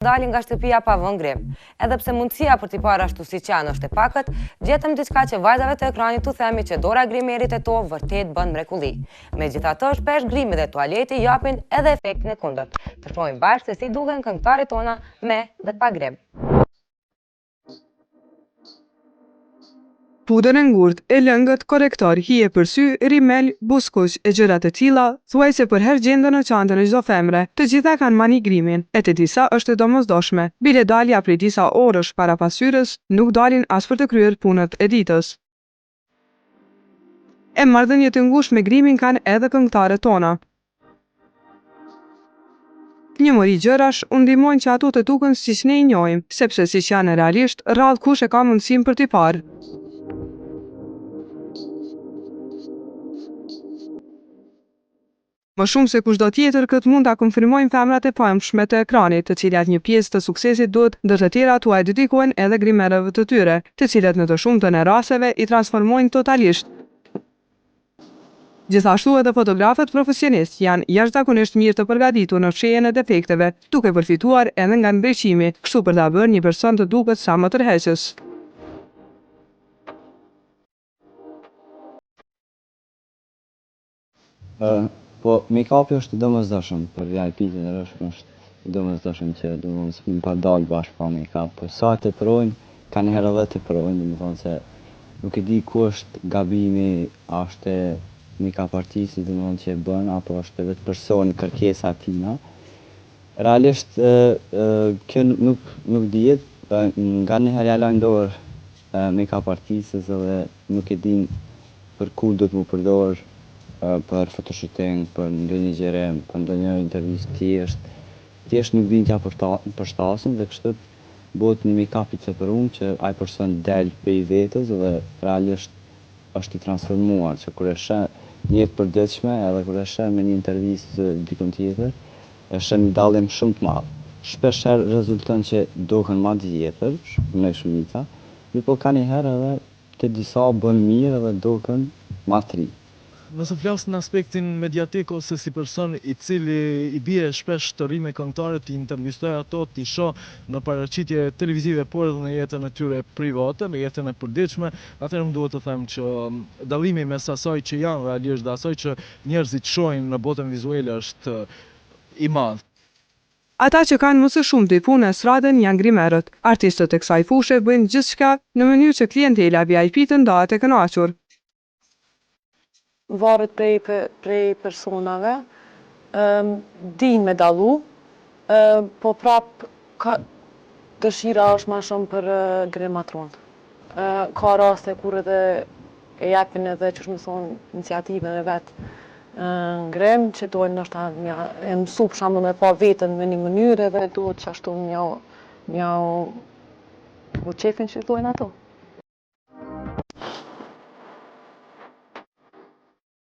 Dalin nga shtëpia pa vënë grim. Edhe pse mundësia për t'i parë ashtu siç janë është e pakët, gjetëm diçka që vajzave të ekranit t'u themi që dora grimerit e to vërtet bën mrekulli. Megjithatë, shpesh grimi dhe tualeti japin edhe efektin e kundërt. Të shohim bashkë se si duken këngëtarët tona me dhe pa grim. Pudër e ngurtë, e lëngët, korektor, hije për sy, rimel, buskuq e gjërat e tilla, thuajse për herë gjenden në çantën e çdo femre. Të gjitha kanë mani grimin, e të disa është e domosdoshme. Bile dalja prej disa orësh para pasyrës, nuk dalin as për të kryer punët e ditës. E marrëdhënie të ngushtë me grimin kanë edhe këngëtarët tona. Një mori gjërash u ndihmojnë që ato të duken siç ne i njohim, sepse siç janë realisht, rrallë kush e ka mundësinë për t'i parë. Më shumë se kushdo tjetër, këtë mund ta konfirmojnë femrat e famshme të ekranit, të cilat një pjesë të suksesit duhet ndër të tjera tuaj dedikohen edhe grimerëve të tyre, të cilët në të shumtën e rasteve i transformojnë totalisht. Gjithashtu edhe fotografët profesionistë janë jashtëzakonisht mirë të përgatitur në fshehjen e defekteve, duke përfituar edhe nga ndriçimi, kështu për ta bërë një person të duket sa më tërheqës. Po, make-upi është i domosdoshëm, për VIP-të është i domosdoshëm që s'më pa dalë bashkë pa make-up, po sa të tepërojnë, kanë herë edhe të tepërojnë, domethënë se nuk e di ku është gabimi, a është make-up artisti domethënë që e bën, apo është vetë personi kërkesa e tina. Realisht kjo nuk dihet, nga një herë ja lajnë dorë make-up artistës edhe nuk e din për ku do të mu përdor për photoshooting, për ndonjë gjëre, për ndonjë intervistë thjesht nuk din t'ja përshtasin dhe kështu bëhet një make-up i tepëruar që ai person del prej vetës dhe realisht është i transformuar, që kur e sheh një jetë përditshme edhe kur e sheh me një intervistë dikun tjetër, e sheh një dallim shumë të madh. Shpesh herë rezulton që duken ma tjetër, në shumica, po ka një herë edhe të disa bën mirë edhe duken ma të ri. Nëse flas në aspektin mediatik ose si person i cili i bie shpesh të ri me këngëtarët, i intervistoj ato, t'i shoh në paraqitje televizive, por edhe në jetën e tyre private, në jetën e përditshme, atëherë më duhet të them që dallimi mes asaj që janë realisht dhe asaj që njerëzit shohin në botën vizuale është i madh. Ata që kanë më së shumti punë në stradën janë grimerët. Artistët e kësaj fushë bëjnë gjithçka në mënyrë që klientela VIP të ndahet e kënaqur. Varet prej personave, din me dallu, po prap dëshira është ma shumë për grimatron. Ka raste kur edhe e japin edhe që më thonë iniciativën e vetë në grim, që dojnë nështë e mësu për shembull me pa vetën me një mënyrë edhe duhet që ashtu mjau u qefin që dojnë ato.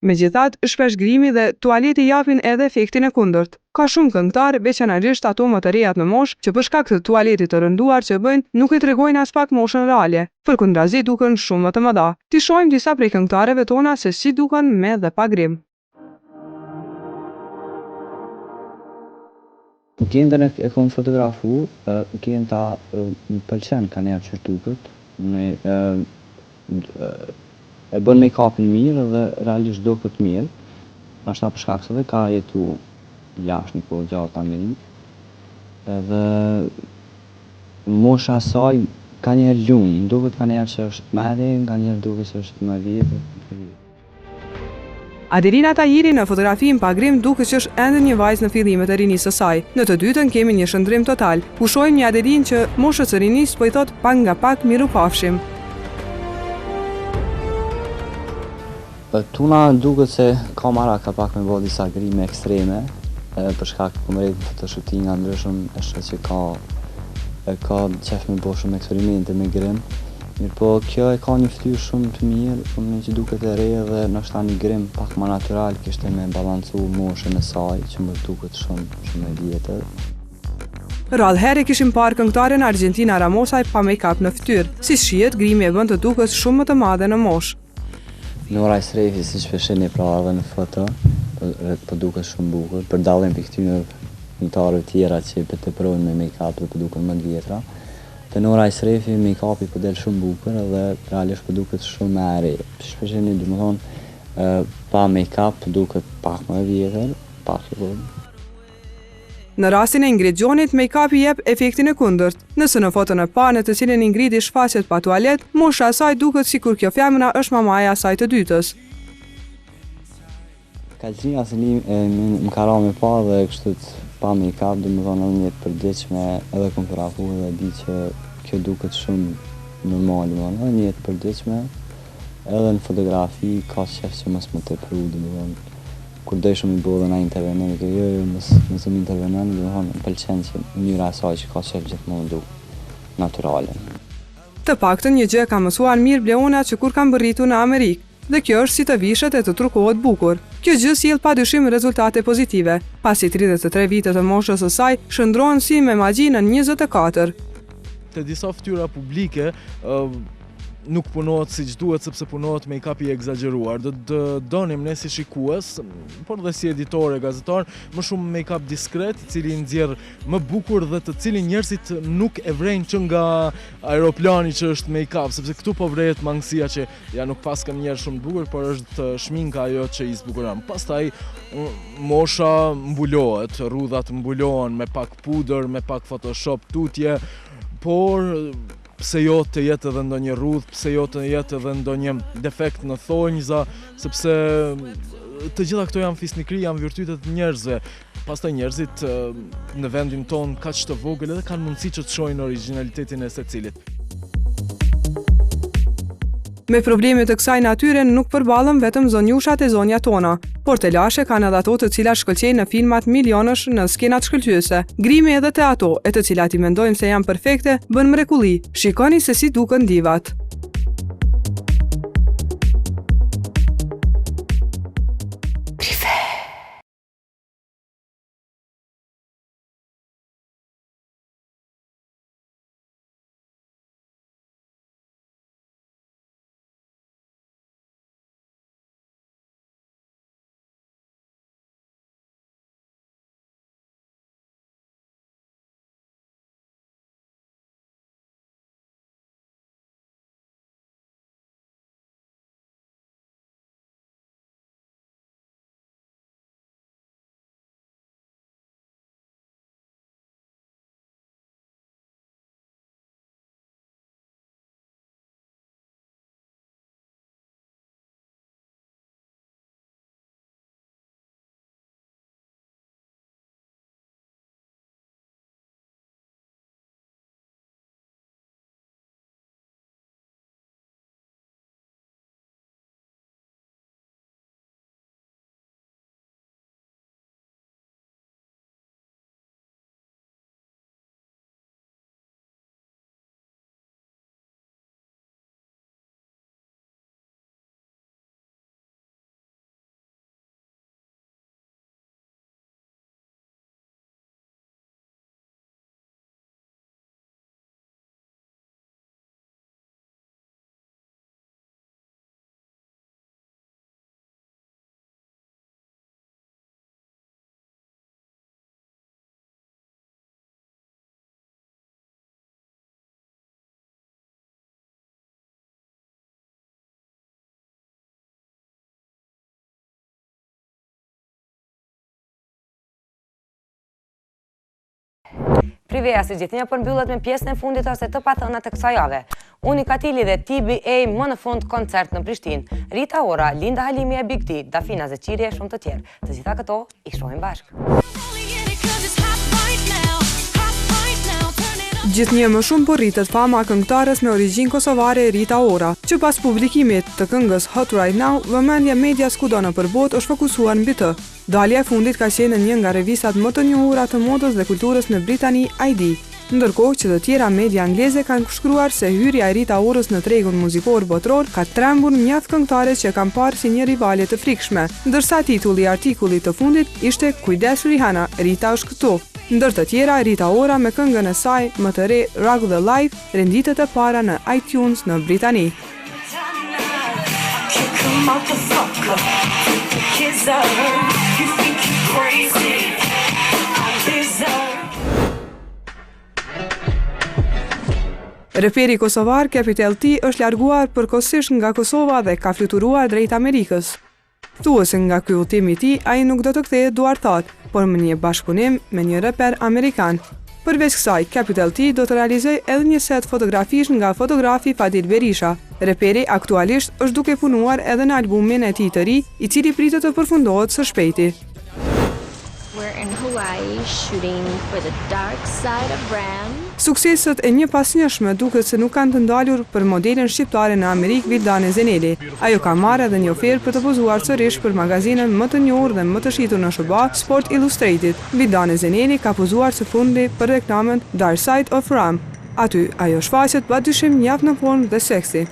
Megjithatë, shpesh grimi dhe tualeti japin edhe efektin e kundërt. Ka shumë këngëtarë, veçanërisht ato më të rejat në moshë, që për shkak të tualetit të rënduar që bëjnë, nuk i tregojnë as pak moshën reale, përkundrazi duken shumë më të mëdha. Ti shohim disa prej këngëtarëve tona se si duken me dhe pa grim. Gjendën e kom fotografu, gjenda më pëlqen ka njerë që duket, e bën make-upin mirë dhe realisht duket mirë, ashta për shkak se ka jetu jashtë një kohë gjatë Amerikë, edhe mosha saj ka njerë lunë, duket ka njerë që është më e re, ka njerë duket që është më e vjetër. Adelina Tahiri në fotografinë pa grim duket që është ende një vajzë në fillimet e rinisë së saj. Në të dytën kemi një shëndrim total. U shohim një Adelinë që moshës së rinisë po i thot pak nga pak mirupafshim. Tuna duket se kamera ka pak me bërë disa grime ekstreme, për shkak të komëret fotoshootinga ndryshëm, e shë që ka qef me bërë shumë eksperimente me grim. Mirë po, kjo e ka një ftyrë shumë të mirë, me që duket e re dhe nështë një grim pak ma natural, kishte me balancu moshën e saj, që më duket shumë e vjetër. Rrallë herë kishim parë këngëtaren Argentina Ramosaj pa make-up në ftyrë, si shihet grimi e bën të duket shumë më të madhe në moshë. Nora Isrefi, si që sheni pra edhe në foto, po duket shumë bukur, për dallim për këtynërve. këngëtarëve tjera që po tepërojnë me make-up dhe po duken më të vjetra. Tenora Isrefi, make-upi po del shumë bukur edhe realisht po duket shumë më e re. Shpesheni, domethënë, pa make-up duket pak më e vjetër, pak e vogël. Në rastin e Ingrid Gjonit, make-upi jep efektin e kundërt. Nëse në foton e parë në të cilën Ingridi shfaqet pa tualet, mosha e saj duket sikur kjo femra është mamaja e saj të dytës. Kalqina se më ka ra me pa dhe kështu pa make-up, domethënë edhe një të përditshme, edhe kom parafu dhe di që kjo duket shumë normal, domethënë një të përditshme, edhe në fotografi ka shef që mos më tepru, domethënë kur doj shumë i bëu dhe na intervenon, jo, mos më intervenon, domethënë më pëlqen që mënyra e saj që ka shef gjithmonë duk natyrale. Të paktën një gjë ka mësuar mirë Bleona që kur kam bërritur në Amerikë, dhe kjo është si të vishet e të trukohet bukur. Kjo gjë sjell padyshim rezultate pozitive. Pasi 33 vite të moshës së saj, shndrohen si me magji në 24. Te disa fytyra publike nuk punohet siç duhet sepse punohet make-up i egzageruar. Donim ne si shikues, por dhe si editor e gazetar, më shumë make-up diskret, i cili nxjerr më bukur dhe të cilin njerëzit nuk e vrejnë që nga aeroplani që është make-up, sepse këtu po vrehet mangësia që ja nuk pas kam njerëz shumë të bukur, por është shminka ajo që i zbukuron. Pastaj mosha mbulohet, rrudhat mbulohen me pak pudër, me pak Photoshop tutje, por pse jo të jetë edhe ndonjë rrudh, pse jo të jetë edhe ndonjë defekt në thonjza, sepse të gjitha këto janë fisnikri, janë virtytet njerëzve. Pastaj njerëzit në vendin ton kaq të vogël edhe kanë mundësi që të shohin origjinalitetin e secilit. Me probleme të kësaj natyre nuk përballen vetëm zonjushat e zonja tona, por të lashe kanë edhe ato të cilat shkëlqejnë në filmat milionësh në skenat shkëlqyese. Grimi edhe të ato, e të cilat i mendojnë se janë perfekte, bën mrekulli. Shikoni se si duken divat. Priveja si gjithnjë përmbyllet me pjesën e fundit ose të pathënat të kësaj jave. Unikatili dhe TBA më në fund koncert në Prishtinë. Rita Ora, Linda Halimi e Big D, Dafina Zeqiri e shumë të tjerë. Të gjitha këto i shohim bashkë. Gjithnjë më shumë po rritet fama këngëtares me origjinë kosovare Rita Ora, që pas publikimit të këngës Hot Right Now, vëmendja medias kudo në përbot është fokusuar mbi të. Dalja e fundit ka qenë në një nga revistat më të njohura të modës dhe kulturës në Britani, ID, ndërkohë që të tjera media angleze kanë shkruar se hyrja e Rita Orës në tregun muzikor botror ka trembur mjaft këngëtares që kanë parë si një rivale të frikshme, ndërsa titulli i artikullit të fundit ishte Kujdes Rihanna, Rita është këtu. Ndër të tjera, Rita Ora me këngën e saj më të re Rock the Life renditet e para në iTunes në Britani. Kids are, you think you're crazy. Reperi kosovar Capital T është larguar përkohësisht nga Kosova dhe ka fluturuar drejt Amerikës. Thuhet se nga ky udhëtim i tij ai nuk do të kthehet duart thot, por me një bashkëpunim me një reper amerikan. Përveç kësaj, Capital T do të realizoj edhe një set fotografish nga fotografi Fadil Berisha. Reperi aktualisht është duke punuar edhe në albumin e tij të ri, i cili pritet të përfundohet së shpejti. We're in Hawaii shooting for the dark side of Ram. Sukseset e një pas njëshme duket se nuk kanë të ndalur për modelin shqiptare në Amerikë Vildane Zeneli. Ajo ka marrë edhe një ofertë për të pozuar sërish për magazinën më të njohur dhe më të shitur në SBA, Sport Illustrated. Vildane Zeneli ka pozuar së fundi për reklamën Dark Side of Ram. Aty ajo shfaqet padyshim mjaft në formë dhe seksi.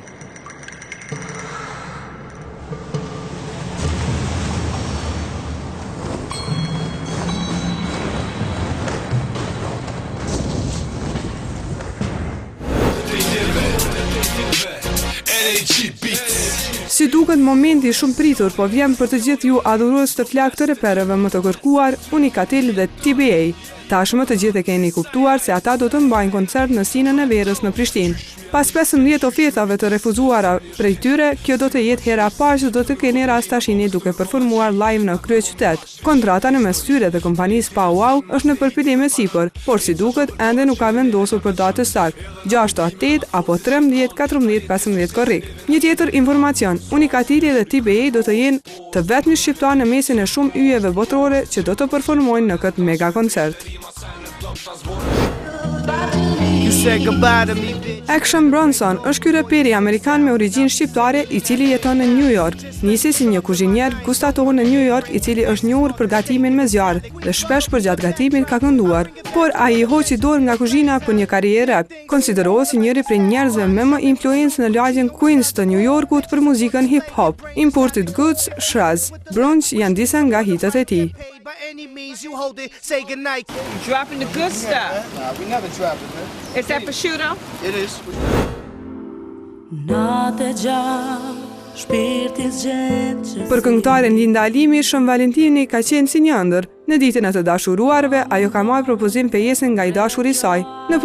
Si duket momenti shumë pritur, po vjen për të gjithë ju adhurues të flak të reperëve më të kërkuar, Unikatil dhe TBA. Tashmë të gjithë e keni kuptuar se ata do të mbajnë koncert në Sinën e Verës në Prishtinë. Pas 15 ofertave të refuzuara prej tyre, kjo do të jetë hera parë që do të keni rast tashini duke performuar live në kryeqytet. Kontrata në mes tyre dhe kompanisë Powwow është në përpilime sipër, por si duket ende nuk ka vendosur për datë saktë, 6, 8 apo 13, 14, 15 korrik. Një tjetër informacion, Unikatili dhe TBA do të jenë të vetmi shqiptar në mesin e shumë yjeve botërore që do të performojnë në këtë mega koncert. Action Bronson është ky reperi amerikan me origjinë shqiptare i cili jeton në New York. Nisi si një kuzhinier gustator në New York i cili është njohur për gatimin me zjarr dhe shpesh për gjatë gatimit ka kënduar. Por ai hoqi dorë nga kuzhina për një karrierë rap. Konsiderohet si njëri prej njerëzve me më influencë në lagjen Queens të New Yorkut për muzikën hip hop. Imported Goods, Shraz, Brunch janë disa nga hitet e tij. Dropping the good stuff. Nah, we never dropped it, man. Is that prosciutto? It is. Për këngëtaren Linda Alimi, Shën Valentini ka qenë si një ëndër. Në ditën e të dashuruarve, ajo ka marrë propozim pjesën nga i dashuri i saj. Në